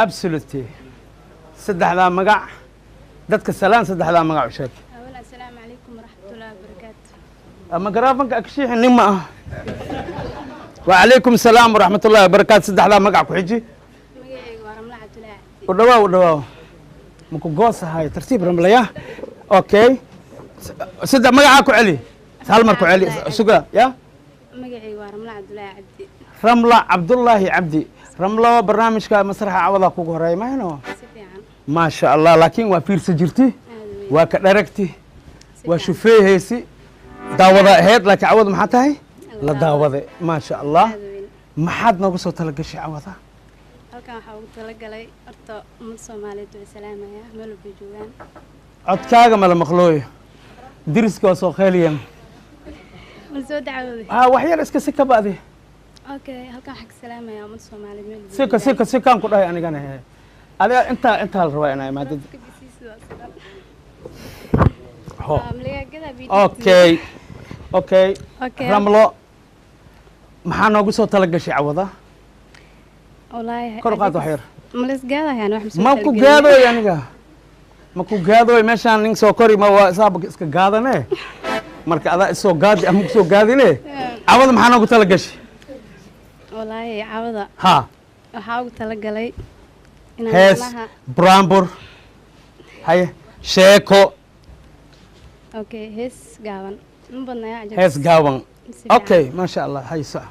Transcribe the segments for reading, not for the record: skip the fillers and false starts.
absolutely saddexdaa magac dadka salaan saddexdaa magac u sheeg أولا السلام عليكم ورحمة الله وبركاته. ama garaafanka agshiix nin ma ah وعليكم السلام ورحمة الله وبركاته saddexdaa magac ku xiji مجيء ورملة عبد الله عبدي. u dhawaaw maku goosahay tartiib ramlaya okay saddex magacaa ku celi hal mar ku celi suga ya مجيء ورملة عبد الله عبدي. ramla cabdullaahi cabdi ramlo barnaamijka masraxa cawada kugu horeey mahayno سفيان. ما شاء الله لكن وفيرس جرتي وكدركتي وشوفيهيسي داوضة هيد لك عوض محتاهي لا داوضة ما شاء الله ما حد نقصه تلقى شيء عوضة halkan waxa ugu talagalay horta umad Soomaaliyeed oo salaamaya meel walba joogaan codkaaga mala maqlooy diriska soo kheeliyan ma soo dacwooday waxyar iska si ka baadi okay halkan waxa ka salaamaya umad Soomaaliyeed meel si kan ku dhahay anigana he adiga inta la rabaa inay maadad okay ramlo maxaa noogu soo talagashay cawada والله kor qaad wax yar ملس قاعدة يعني واحد مسوي ma ku gaadooy aniga ma ku gaadooy meeshaan nin soo kori ma waa isaaba iska gaadane marka adaa isoo gaadi ama kusoo gaadine cawada maxaa noogu talagashay والله عوضة ha waxaa ugu talagalay hees brambur haye sheeko okay hees gaaban in badnaa ajab hees gaaban okay maasha allah haysa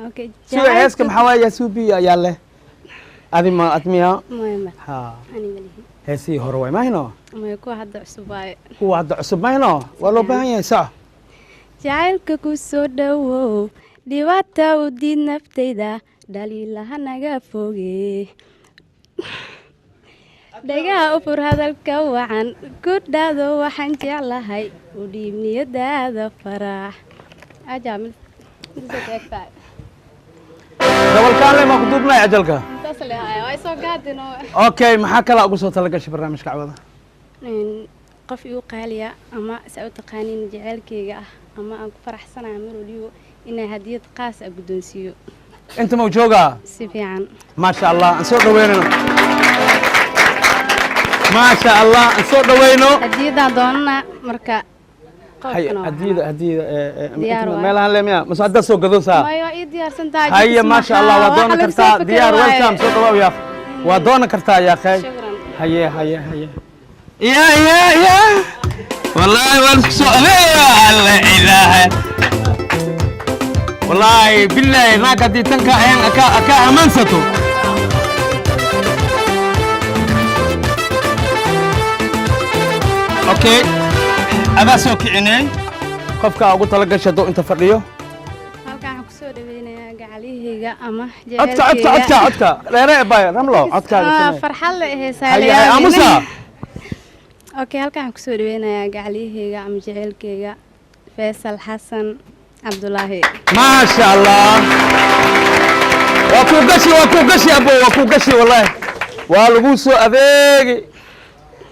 okay sida heeska maxaa waaye suubi ayaa leh adima admiya muhiim ha aniga lihi heesii hore way mahayno ma ku hadda cusub ay kuwa hadda cusub mahayno waa loo baahan yahay sax jacaylka ku soo dhawow dhibaata u diid naftayda dhaliilaha naga foge dhagaa u fur hadalka wacan ku dhaado waxaan jeclahay u dhiib niyadaada farax ajaamil gobolkaan le ma ku duubnay ajalka tasle ay soo gaadino okay maxaa kala ugu soo talagashay barnaamijka cawada qof igu qaaliya ama saa u taqaanin jacaylkayga ah ama aan ku faraxsanahay mar waliba inay hadiyad qaas ah guddoonsiiyo inta ma joogaa si fiican ما شاء الله نسوي دوينو ما شاء الله نسوي دوينو hadiyadaan doonana marka هيا هدية هدية ديار مالها لميا مساعدة سوق قدوسها mayo ii diyaarsan tahay هيا ما شاء الله ودونا كرتا ديار ويلكم سوق دواو يا أخي ودونا كرتا يا أخي shukran هيا هيا هيا يا والله والك سوق لا إله والله بالله هناك دي تنكا أكا أمانسته أوكي هذا سوق عيني قفك أقول تلقى شدو أنت فريو halkaan waxaan kusoo dhaweynayaa gacalihayga ama عدك لا لا باي رملو عدك farxad la هيا أموسا okay halkaan waxaan kusoo dhaweynayaa gacalihayga ama jaceylkayga Faisal Xasan Cabdullaahi ما شاء الله وكو قشي أبو وكو قشي والله والغوسو أذيقي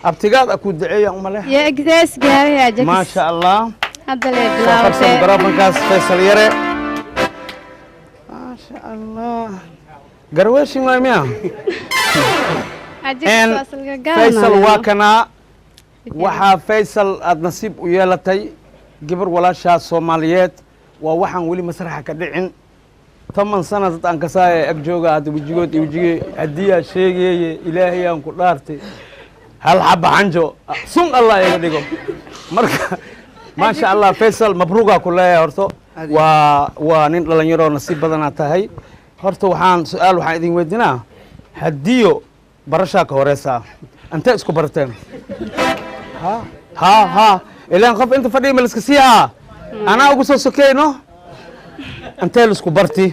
أبتقاد أكو دعية أمالي يا إجداس قاري يا جكس ما شاء الله هذا اللي فرسل بلاوتي قرابن كاس فيصل يري ما شاء الله قرويشي ما يميا جكس فيصل واكنا وحا فيصل النصيب ويالتي قبر ولا شا صوماليات ووحن ولي مسرحة كدعين 8 سنة تتان كسايا اكجوغا هاد وجيغوتي وجيغي هدية شيغي إلهي أنكو دارتي هل حب عنجو سن الله يقدقو مركا ما شاء الله فيصل مبروكا كلها هورتو ونين لن يرو نصيب بدنا تهي هورتو وحان سؤال وحان إذن ويدنا هديو برشاك هوريسا أنت اسكو برتين ها إلان خف أنت فدي ملسكسيها أنا أقول سوكينو أنت لسكو برتي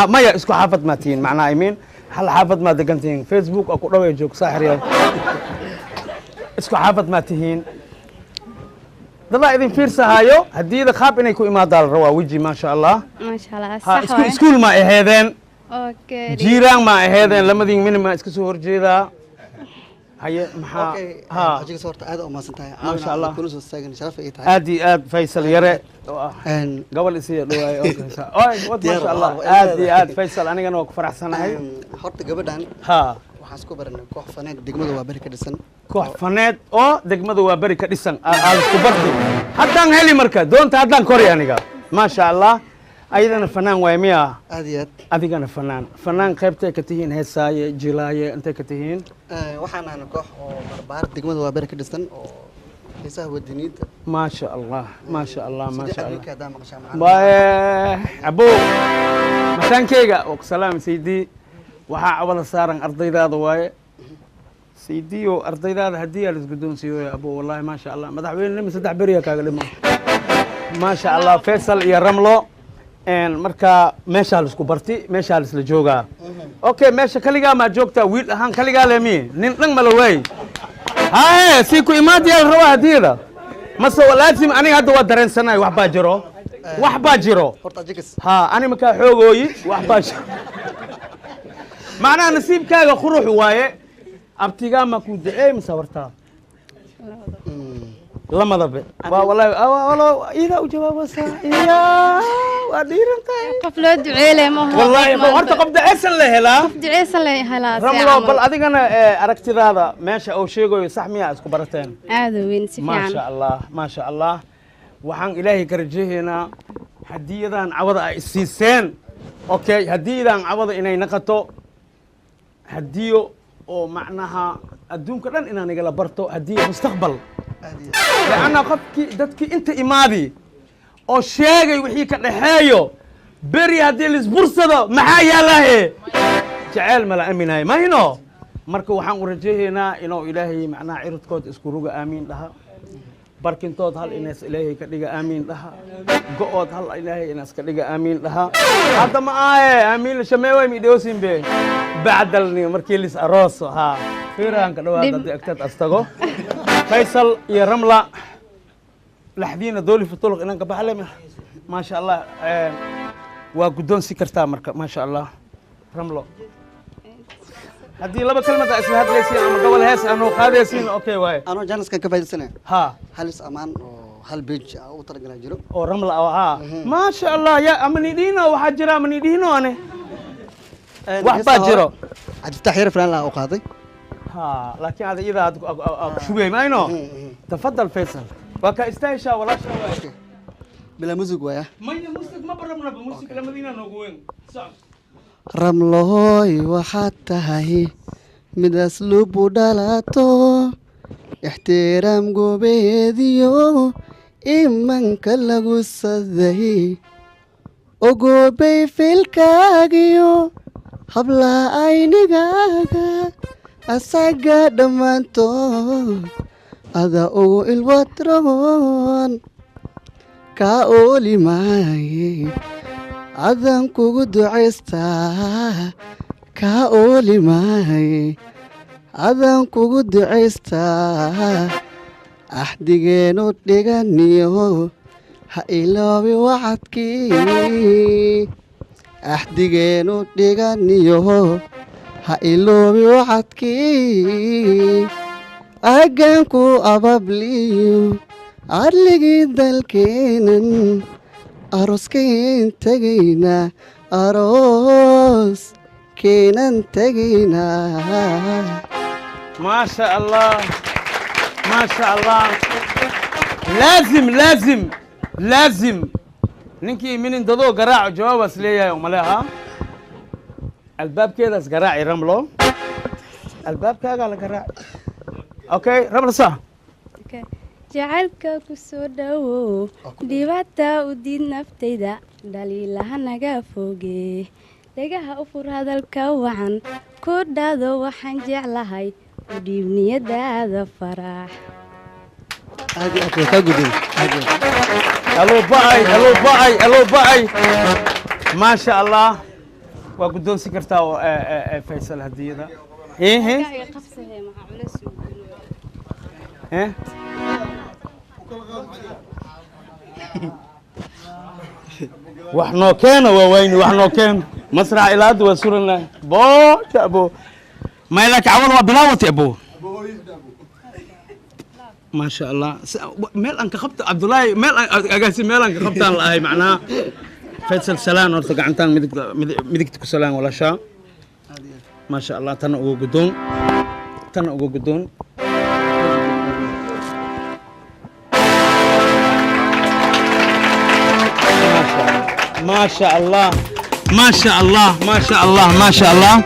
ما يا اسكو حافظ ماتين معنا يمين هل حافظ ما دقنتين فيسبوك أكو روي جوك ساحر يا اسكو حافظ ما تهين دابا إذن فيرسا هايو هدي خاب إني كو إمادة الروا وجي ما شاء الله ما شاء الله ها صح اسكول ما إهيدين اوكي جيران ما إهيدين لما دين من ما اسكو سهور جيدا haye maxaa okay ha ajiga soorta aad u maasantahay Ma sha Allah. kuna soo taagan sharaf ay tahay aad iyo aad faysal yare oo ah een gobol isiya dhawaayo oo kaysa oy wad ma sha Allah aad iyo aad faysal anigana waa ku faraxsanahay horta gabadhan ha waxaan isku baranay koox faneed degmada waa bari ka dhisan koox faneed oo degmada waa bari ka dhisan aad isku bartay haddaan heli marka doonta haddaan kori aniga ma sha Allah ayadana fanaan waay miya aad iyo aad adigana fanaan qaybtay ka tihiin heesaaye jilaaye intay ka tihiin waxaan ahay koox oo barbaar degmada waa bari ka dhisan oo xiisaha wadaniinta ما شاء الله ما شاء الله ما شاء الله ka daama qashaa macaan باي ابو مكانكيغا وسلام سيدي waxaa awada saaran ardaydaada waaye siidiyo ardaydaada haddii aa laisguddoonsiiyo abo wallahi ma sha allah madaxweynenima 3 beriya kaaga dhimo ma sha allah faysal iyo ramlo markaa meeshaa laisku barti meeshaa laisla joogaa okay meesha kaligaa maa joogtaa wiil ahaan kaligaa lemi nin dhan mala waay haye sii ku imaadiyaa la rabaa hadiyada mase laazim aniga hadda waa dareensanahay wax baa jiro horta ajigas ha ani markaa xoogooyi wax baa jiro معناها نسيب كاغا خروح وايه ابتيغا ما كنت ايه مساورتها لما ضبط والله والله اذا وجواب يا ودير انت qof loo duceelay ma aha والله horta qof dacaysan la helaa qof duceeysan la helaa ramlo bal adigana aragtidaada meesha oo sheegayo sax miya isku barateen aad u weyn si ما fiican شاء الله ما شاء الله waxaan ilaahay ka rajaynaa hadiyadan cawada ay siiseen okay hadiyadan cawada inay naqato هديو أو معناها أدونك لن إنا نقول برتو هدية مستقبل لأن قفكي دتكي أنت إمادي أو شيء وحيك الحياة بري هدي الاسبورصة محايا له جعل ملا أمين هاي ما هنا مركو وحن ورجينا إنه إلهي معنا عرض كود اسكروجا آمين لها بركن توت هل الناس إلهي كديجا آمين لها قعد هل إلهي الناس كديجا آمين لها هذا ما آمين شماوي ميدوسين به بعدلني مركيلس أروس ها فيران كدوا هذا أكتر أستغو فيصل يا رملة لحدينا دولي في طرق إنك بحلم ما شاء الله وقدون سكرتا مركب ما شاء الله رملة هذه لبا كلمة اسمها هاد ليسين أما قبل هيس أنا قادسين أوكي واي أنا جالس كان كفاية سنة ها هل أمان هل بيج أو ترجع جرو أو رملة أو ها ما شاء الله يا أمني دينا وحجرا أمني دينا أنا واحد باجرو عجبت حير فلان لا أقاضي ها لكن هذا إذا شو بيه ما ينو تفضل فيصل وكا استيشا ولا شو بلا مزق ويا ما يمسك ما برمنا بموسيقى لما دينا نقوين صح ramlooy waxaad tahay mid asluub u dhalato ixtiraam goobeediyo imanka lagu saday ogoobay filkaagiyo hablaa aynigaaga asaga dhammaantood ada ugu ilwatroon kaa ooli maaye adan kugu ducaystaa kaa ooli maaye adan kugu ducaystaa axdigeenu dhiganiyo ha iloobi wacadkii axdigeenu dhiganiyo ha iloobi wacadkii agganku ababliyo adligii dalkeenan aroskeen tegaynaa aroos keenan tegaynaa ما شاء الله ما شاء الله لازم ننكي من انتظو قراع جواب اسلية يوم لها الباب كده قراعي رملو الباب كده قال قراع اوكي رملو صح jacaylka ku soo dhawow dhibaata u diid naftayda dhaliilaha naga foge dhagaha u fur hadalka wacan ku dhaado waxaan jeclahay u dhiib niyadaada farax الو باي ما شاء الله وقدون سكرتا فيصل هديه ايه ايه وحنو كان ووين وحنو كان مسرع إلى هذا وسورنا بو تابو ما لك عوض بلاوة أبو ما شاء الله ميل أنك خبط عبد الله ميل أجاسي ميل أنك خبطان الله معناه فيصل سلام أرتقى عنتان مدك سلام ولا شاء ما شاء الله تنقوا قدون تنقوا قدون ما شاء الله ما شاء الله ما شاء الله ما شاء الله